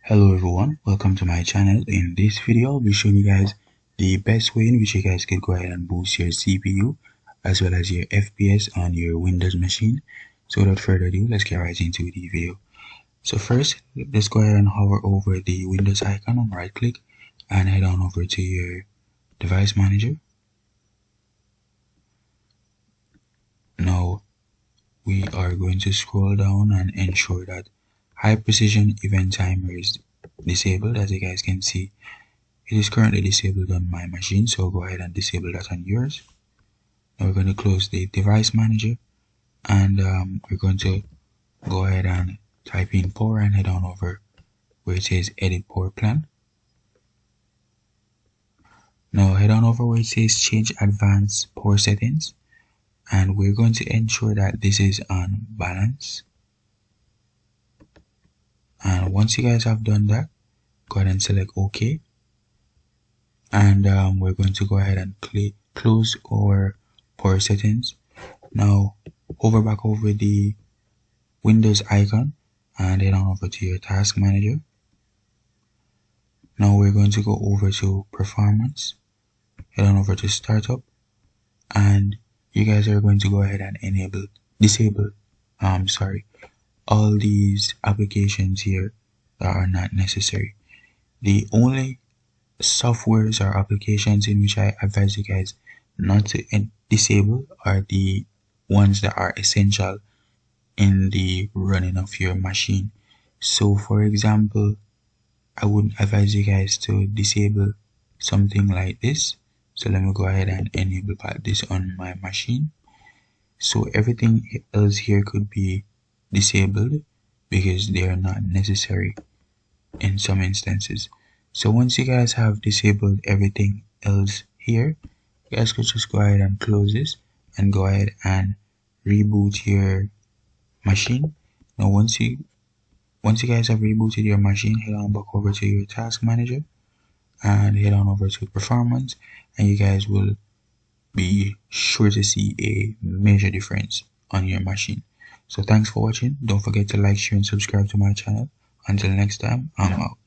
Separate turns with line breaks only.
Hello everyone, welcome to my channel. In this video I'll be showing you guys the best way in which you guys could go ahead and boost your CPU as well as your FPS on your Windows machine. So without further ado, let's get right into the video. So first, let's go ahead and hover over the Windows icon and right click and head on over to your device manager. Now we are going to scroll down and ensure that high precision event timer is disabled. As you guys can see, it is currently disabled on my machine, so go ahead and disable that on yours. Now we're going to close the device manager and we're going to go ahead and type in power and head on over where it says edit power plan. Now head on over where it says change advanced power settings, and we're going to ensure that this is on balance. And once you guys have done that, go ahead and select OK. And we're going to go ahead and close our power settings. Now hover back over the Windows icon and head on over to your task manager. Now we're going to go over to performance, head on over to startup, and you guys are going to go ahead and disable all these applications here that are not necessary. The only softwares or applications in which I advise you guys not to disable are the ones that are essential in the running of your machine. So for example, I would advise you guys to disable something like this. So let me go ahead and enable this on my machine. So everything else here could be disabled because they are not necessary in some instances. So once you guys have disabled everything else here, you guys could just go ahead and close this and go ahead and reboot your machine. Now once you guys have rebooted your machine, head on back over to your task manager and head on over to performance, and you guys will be sure to see a major difference on your machine. So thanks for watching. Don't forget to like, share and subscribe to my channel. Until next time, I'm out.